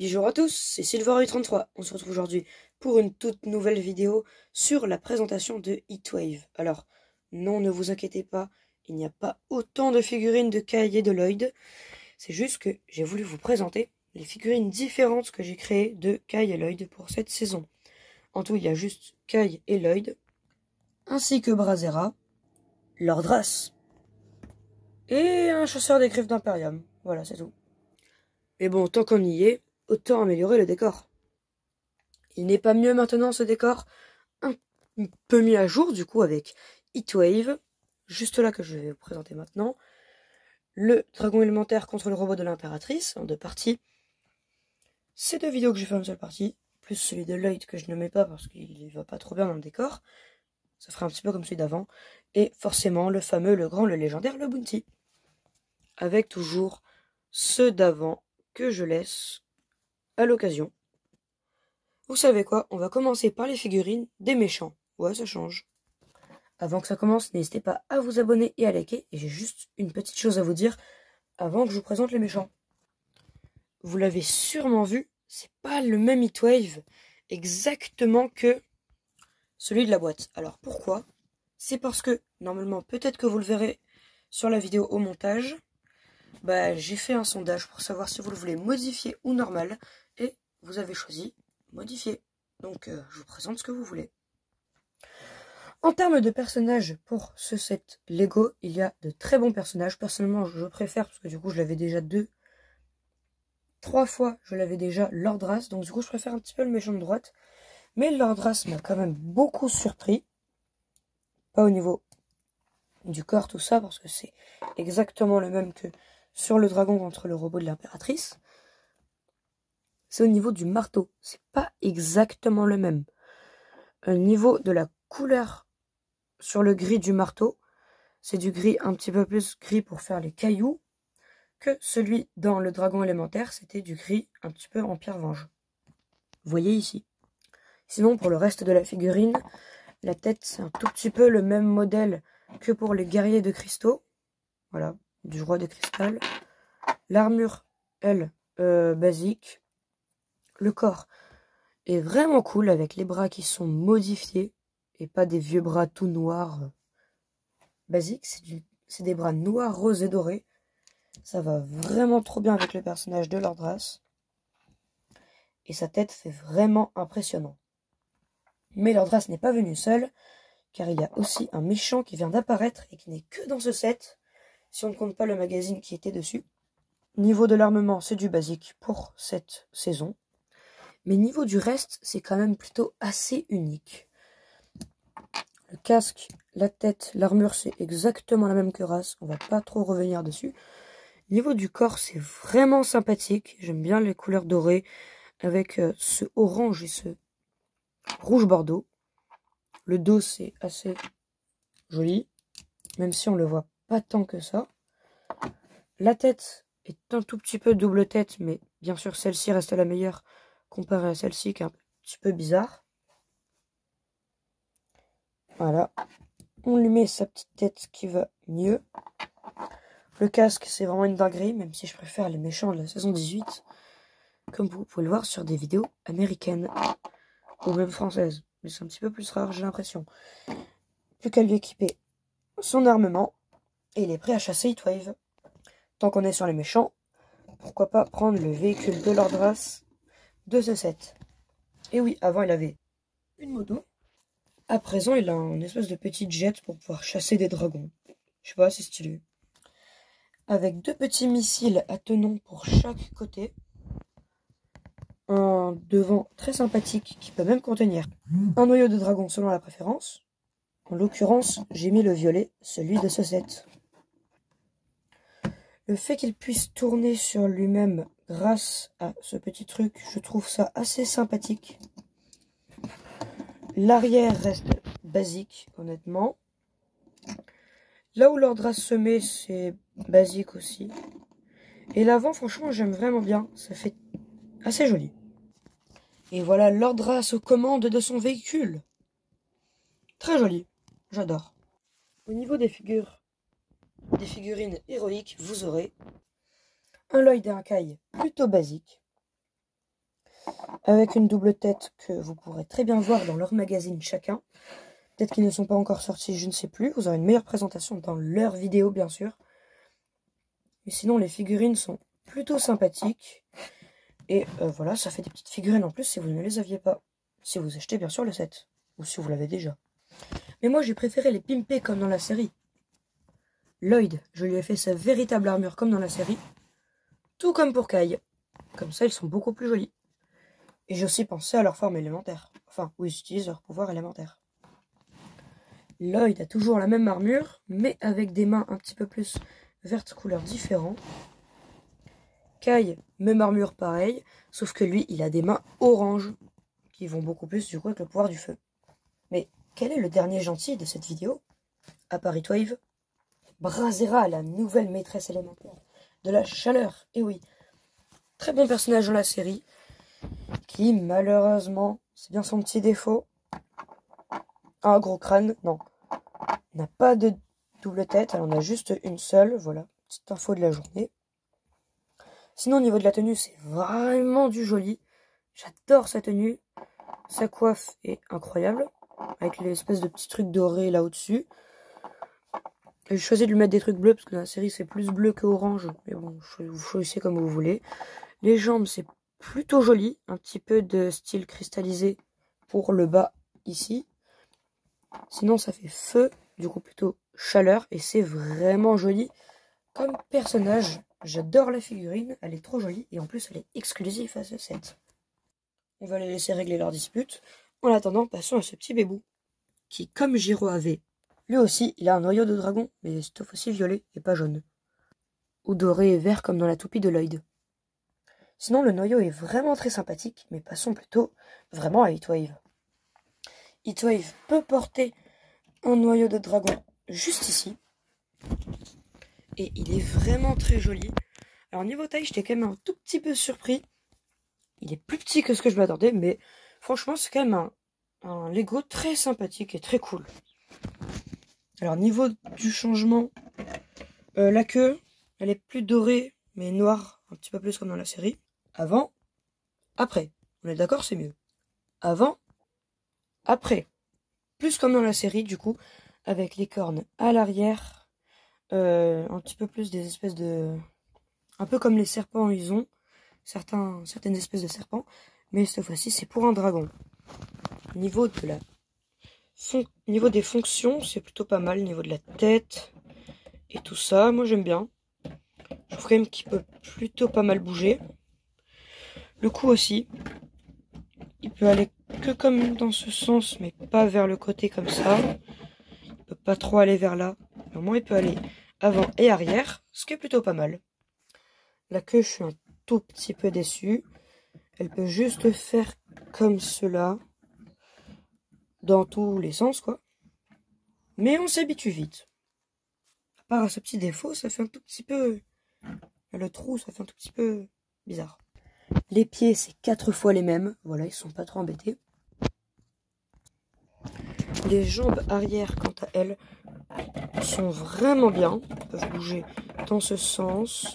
Bonjour à tous, c'est Silver33. On se retrouve aujourd'hui pour une toute nouvelle vidéo sur la présentation de Heatwave. Alors, non, ne vous inquiétez pas, il n'y a pas autant de figurines de Kai et de Lloyd. C'est juste que j'ai voulu vous présenter les figurines différentes que j'ai créées de Kai et Lloyd pour cette saison. En tout, il y a juste Kai et Lloyd, ainsi que Brazera, Lordras et un chasseur des griffes d'Imperium. Voilà, c'est tout. Mais bon, tant qu'on y est, autant améliorer le décor. Il n'est pas mieux maintenant ce décor, un peu mis à jour du coup avec Heatwave, juste là que je vais vous présenter maintenant. Le dragon élémentaire contre le robot de l'impératrice, en 2 parties. Ces 2 vidéos que j'ai fait en une seule partie, plus celui de Lloyd que je ne mets pas parce qu'il va pas trop bien dans le décor. Ça fera un petit peu comme celui d'avant. Et forcément le fameux, le grand, le légendaire, le Bounty. Avec toujours ceux d'avant que je laisse à l'occasion. Vous savez quoi, on va commencer par les figurines des méchants. Ouais, ça change. Avant que ça commence, n'hésitez pas à vous abonner et à liker. Et j'ai juste une petite chose à vous dire avant que je vous présente les méchants. Vous l'avez sûrement vu, c'est pas le même Heatwave exactement que celui de la boîte. Alors pourquoi? C'est parce que, normalement, peut-être que vous le verrez sur la vidéo au montage, j'ai fait un sondage pour savoir si vous le voulez modifier ou normal. Et vous avez choisi modifier. Donc je vous présente ce que vous voulez. En termes de personnages pour ce set Lego, il y a de très bons personnages. Personnellement, je préfère, parce que du coup, je l'avais déjà 3 fois, je l'avais déjà Lordras. Donc du coup, je préfère un petit peu le méchant de droite. Mais Lordras m'a quand même beaucoup surpris. Pas au niveau du corps, tout ça, parce que c'est exactement le même que sur le dragon contre le robot de l'impératrice. C'est au niveau du marteau. C'est pas exactement le même. Au niveau de la couleur sur le gris du marteau, c'est du gris un petit peu plus gris pour faire les cailloux, que celui dans le dragon élémentaire, c'était du gris un petit peu en pierre venge. Vous voyez ici. Sinon, pour le reste de la figurine, la tête, c'est un tout petit peu le même modèle que pour les guerriers de cristaux. Voilà, du roi de cristal. L'armure, elle, basique. Le corps est vraiment cool avec les bras qui sont modifiés et pas des vieux bras tout noirs basiques. C'est des bras noirs, roses et dorés. Ça va vraiment trop bien avec le personnage de Lordras. Et sa tête fait vraiment impressionnant. Mais Lordras n'est pas venu seul, car il y a aussi un méchant qui vient d'apparaître et qui n'est que dans ce set, si on ne compte pas le magazine qui était dessus. Niveau de l'armement, c'est du basique pour cette saison. Mais niveau du reste, c'est quand même plutôt assez unique. Le casque, la tête, l'armure, c'est exactement la même que Ras. On va pas trop revenir dessus. Niveau du corps, c'est vraiment sympathique. J'aime bien les couleurs dorées avec ce orange et ce rouge bordeaux. Le dos, c'est assez joli, même si on le voit pas tant que ça. La tête est un tout petit peu double tête, mais bien sûr, celle-ci reste la meilleure comparée à celle-ci, qui est un petit peu bizarre. Voilà. On lui met sa petite tête qui va mieux. Le casque, c'est vraiment une dinguerie, même si je préfère les méchants de la saison 18. Comme vous pouvez le voir sur des vidéos américaines. Ou même françaises. Mais c'est un petit peu plus rare, j'ai l'impression. Plus qu'à lui équiper son armement. Et il est prêt à chasser Heatwave. Tant qu'on est sur les méchants, pourquoi pas prendre le véhicule de Lordras de ce set. Et oui, avant il avait une moto. À présent, il a une espèce de petite jet pour pouvoir chasser des dragons. Je sais pas, c'est stylé. Avec 2 petits missiles à tenons pour chaque côté. Un devant très sympathique qui peut même contenir un noyau de dragon selon la préférence. En l'occurrence, j'ai mis le violet, celui de ce set. Le fait qu'il puisse tourner sur lui-même grâce à ce petit truc, je trouve ça assez sympathique. L'arrière reste basique, honnêtement. Là où Lordras se met, c'est basique aussi. Et l'avant, franchement, j'aime vraiment bien. Ça fait assez joli. Et voilà Lordras aux commandes de son véhicule. Très joli. J'adore. Au niveau des figurines héroïques, vous aurez un Lloyd et un Kai plutôt basique. avec une double tête que vous pourrez très bien voir dans leur magazine chacun. Peut-être qu'ils ne sont pas encore sortis, je ne sais plus. Vous aurez une meilleure présentation dans leur vidéo, bien sûr. Mais sinon, les figurines sont plutôt sympathiques. Et voilà, ça fait des petites figurines en plus si vous ne les aviez pas. Si vous achetez bien sûr le set. Ou si vous l'avez déjà. Mais moi, j'ai préféré les pimper comme dans la série. Lloyd, je lui ai fait sa véritable armure comme dans la série. Tout comme pour Kai. Comme ça, ils sont beaucoup plus jolis. Et j'ai aussi pensé à leur forme élémentaire. Enfin, où ils utilisent leur pouvoir élémentaire. Lloyd a toujours la même armure, mais avec des mains un petit peu plus vertes couleurs différents. Kai, même armure pareil, sauf que lui, il a des mains orange, qui vont beaucoup plus du coup avec le pouvoir du feu. Mais quel est le dernier gentil de cette vidéo? À part Heatwave, Brazzera, la nouvelle maîtresse élémentaire de la chaleur. Et oui, très bon personnage dans la série, qui malheureusement, c'est bien son petit défaut, un gros crâne, non, n'a pas de double tête, elle en a juste une seule, voilà, petite info de la journée. Sinon, au niveau de la tenue, c'est vraiment du joli. J'adore sa tenue. Sa coiffe est incroyable, avec l'espèce de petits trucs dorés là au-dessus. J'ai choisi de lui mettre des trucs bleus, parce que dans la série, c'est plus bleu que orange. Mais bon, vous choisissez comme vous voulez. Les jambes, c'est plutôt joli. Un petit peu de style cristallisé pour le bas, ici. Sinon, ça fait feu, du coup plutôt chaleur, et c'est vraiment joli comme personnage. J'adore la figurine, elle est trop jolie, et en plus, elle est exclusive à ce set. On va les laisser régler leur dispute. En attendant, passons à ce petit bébou, qui, comme Giro avait, lui aussi, il a un noyau de dragon, mais c'est aussi violet et pas jaune. Ou doré et vert comme dans la toupie de Lloyd. Sinon, le noyau est vraiment très sympathique, mais passons plutôt vraiment à Heatwave. Heatwave peut porter un noyau de dragon juste ici. Et il est vraiment très joli. Alors niveau taille, j'étais quand même un tout petit peu surpris. Il est plus petit que ce que je m'attendais, mais franchement, c'est quand même un Lego très sympathique et très cool. Alors niveau du changement, la queue, elle est plus dorée, mais noire, un petit peu plus comme dans la série. Avant, après. On est d'accord, c'est mieux. Avant, après. Plus comme dans la série, du coup, avec les cornes à l'arrière. Un petit peu plus des espèces de... Un peu comme les serpents, ils ont certaines espèces de serpents. Mais cette fois-ci, c'est pour un dragon. Niveau des fonctions, c'est plutôt pas mal. Niveau de la tête et tout ça, moi j'aime bien. Je trouve quand même qu'il peut plutôt pas mal bouger. Le cou aussi. Il peut aller que comme dans ce sens, mais pas vers le côté comme ça. Il peut pas trop aller vers là. Mais au moins, il peut aller avant et arrière, ce qui est plutôt pas mal. La queue, je suis un tout petit peu déçu. Elle peut juste faire comme cela, dans tous les sens, quoi. Mais on s'habitue vite. À part à ce petit défaut, ça fait un tout petit peu... Le trou, ça fait un tout petit peu bizarre. Les pieds, c'est 4 fois les mêmes. Voilà, ils sont pas trop embêtés. Les jambes arrière, quant à elles, sont vraiment bien. Elles peuvent bouger dans ce sens,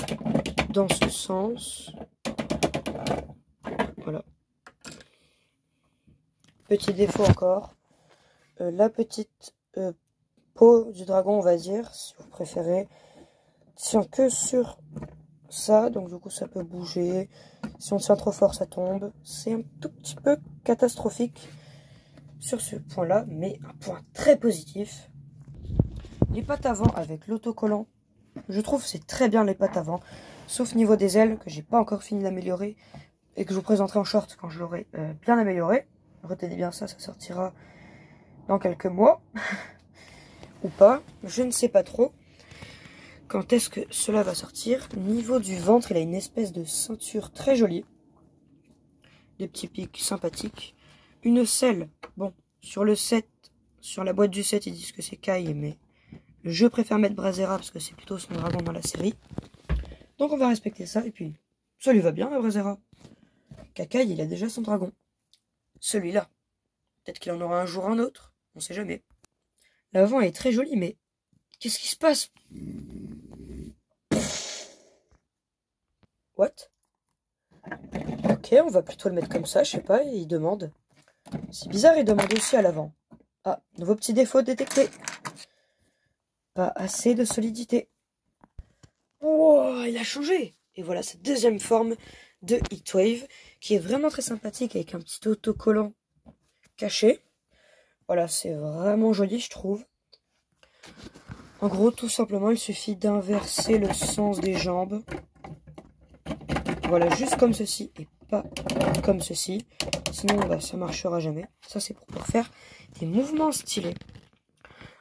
dans ce sens. Voilà. Petit défaut encore. La petite peau du dragon, on va dire, si vous préférez, tient que sur ça. Donc du coup, ça peut bouger. Si on tient trop fort, ça tombe. C'est un tout petit peu catastrophique sur ce point-là, mais un point très positif. Les pattes avant avec l'autocollant, je trouve c'est très bien les pattes avant, sauf niveau des ailes que j'ai pas encore fini d'améliorer et que je vous présenterai en short quand je l'aurai bien amélioré. Retenez bien ça, ça sortira dans quelques mois ou pas, je ne sais pas trop quand est-ce que cela va sortir. Niveau du ventre, il a une espèce de ceinture très jolie, des petits pics sympathiques, une selle. Bon, sur le set, sur la boîte du set, ils disent que c'est Kai, mais je préfère mettre Brazzera parce que c'est plutôt son dragon dans la série. Donc on va respecter ça. Et puis, ça lui va bien, Brazzera. Kai, il a déjà son dragon. Celui-là. Peut-être qu'il en aura un jour un autre. On sait jamais. L'avant est très joli, mais qu'est-ce qui se passe? What? Ok, on va plutôt le mettre comme ça, je sais pas, il demande. C'est bizarre, il demande aussi à l'avant. Ah, nouveau petit défaut détecté. Pas assez de solidité. Wow, il a changé. Et voilà cette deuxième forme de Heatwave, qui est vraiment très sympathique, avec un petit autocollant caché. Voilà, c'est vraiment joli, je trouve. En gros, tout simplement, il suffit d'inverser le sens des jambes. Voilà, juste comme ceci, et pas comme ceci. Sinon, bah, ça marchera jamais. Ça, c'est pour faire des mouvements stylés.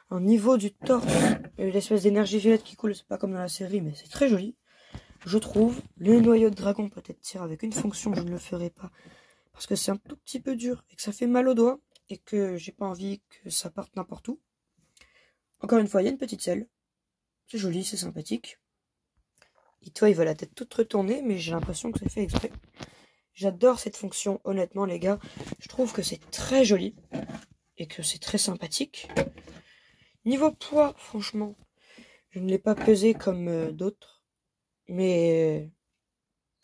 Au niveau du torse, l'espèce d'énergie violette qui coule, c'est pas comme dans la série, mais c'est très joli. Je trouve. Le noyau de dragon peut être tiré avec une fonction, je ne le ferai pas. Parce que c'est un tout petit peu dur et que ça fait mal aux doigts. Et que j'ai pas envie que ça parte n'importe où. Encore une fois, il y a une petite selle. C'est joli, c'est sympathique. Et toi, il va la tête toute retournée, mais j'ai l'impression que c'est fait exprès. J'adore cette fonction, honnêtement, les gars. Je trouve que c'est très joli. Et que c'est très sympathique. Niveau poids, franchement, je ne l'ai pas pesé comme d'autres. Mais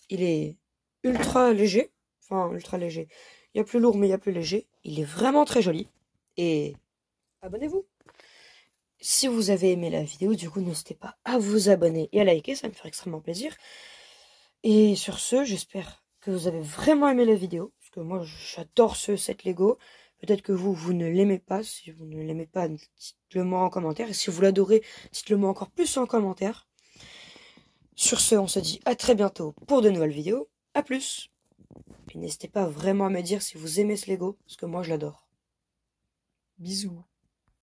il est ultra léger. Enfin, ultra léger. Il y a plus lourd, mais il y a plus léger. Il est vraiment très joli. Et abonnez-vous. Si vous avez aimé la vidéo, du coup, n'hésitez pas à vous abonner et à liker, ça me ferait extrêmement plaisir. Et sur ce, j'espère que vous avez vraiment aimé la vidéo, parce que moi, j'adore ce set Lego. Peut-être que vous ne l'aimez pas. Si vous ne l'aimez pas, dites-le moi en commentaire. Et si vous l'adorez, dites-le moi encore plus en commentaire. Sur ce, on se dit à très bientôt pour de nouvelles vidéos. À plus. Et n'hésitez pas vraiment à me dire si vous aimez ce Lego, parce que moi, je l'adore. Bisous.